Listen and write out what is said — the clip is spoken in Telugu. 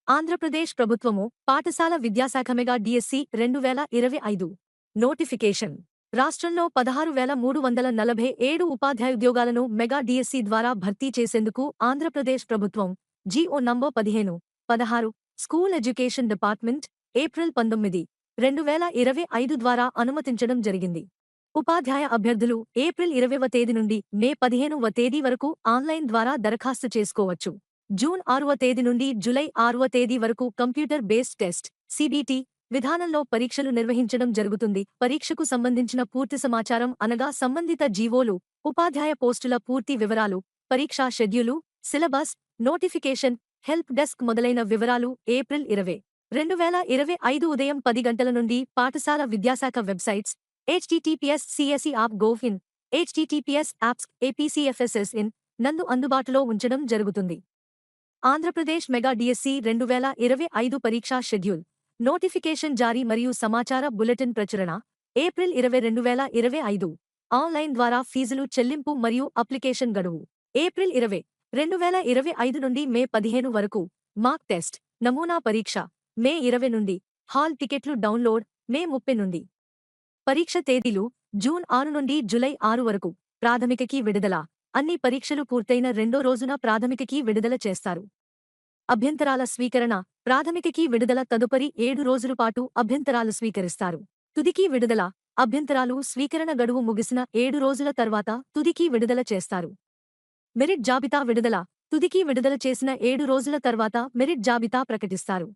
ఆంధ్రప్రదేశ్ ప్రభుత్వము పాఠశాల విద్యాశాఖ మెగా డిఎస్సి 2025 నోటిఫికేషన్ రాష్ట్రంలో 16,347 ఉపాధ్యాయోద్యోగాలను మెగా డిఎస్సి ద్వారా భర్తీ చేసేందుకు ఆంధ్రప్రదేశ్ ప్రభుత్వం GO number 15, 16 school education department April 19, 2025 ద్వారా అనుమతించడం జరిగింది. ఉపాధ్యాయ అభ్యర్థులు ఏప్రిల్ 20వ తేదీ నుండి మే 15వ తేదీ వరకు ఆన్లైన్ ద్వారా దరఖాస్తు చేసుకోవచ్చు. జూన్ 6వ తేదీ నుండి జూలై 6వ తేదీ వరకు కంప్యూటర్ బేస్డ్ టెస్ట్ సిబిటి విధానంలో పరీక్షలు నిర్వహించడం జరుగుతుంది. పరీక్షకు సంబంధించిన పూర్తి సమాచారం అనగా సంబంధిత జీవోలు, ఉపాధ్యాయ పోస్టుల పూర్తి వివరాలు, పరీక్షా schedule, syllabus, notification, help desk మొదలైన వివరాలు ఏప్రిల్ 20, 2025 ఉదయం 10 గంటల నుండి పాఠశాల విద్యాశాఖ వెబ్సైట్స్ https://cse.gov.in, https://apcfss.in నందు అందుబాటులో ఉంచడం జరుగుతుంది. ఆంధ్రప్రదేశ్ మెగా డిఎస్సి 2025 పరీక్షా షెడ్యూల్, నోటిఫికేషన్ జారీ మరియు సమాచార బులెటిన్ ప్రచురణ ఏప్రిల్ 20, 2025. ఆన్లైన్ ద్వారా ఫీజులు చెల్లింపు మరియు అప్లికేషన్ గడువు ఏప్రిల్ 20, 2025 నుండి మే 15 వరకు. మాక్ టెస్ట్, నమూనా పరీక్ష మే 20 నుండి. హాల్ టికెట్లు డౌన్లోడ్ మే 30 నుండి. పరీక్ష తేదీలు జూన్ 6 నుండి జూలై 6 వరకు. ప్రాథమిక కీ విడుదల అన్ని పరీక్షలు పూర్తయిన రెండో రోజున ప్రాథమిక కీ విడుదల చేస్తారు. అభ్యంతరాల స్వీకరణ ప్రాథమిక కీ విడుదల తదుపరి 7 రోజుల పాటు అభ్యంతరాలు స్వీకరిస్తారు. తుది కీ విడుదల అభ్యంతరాలు స్వీకరణ గడువు ముగిసిన 7 రోజుల తర్వాత తుది కీ విడుదల చేస్తారు. మెరిట్ జాబితా విడుదల తుది కీ విడుదల చేసిన 7 రోజుల తర్వాత మెరిట్ జాబితా ప్రకటిస్తారు.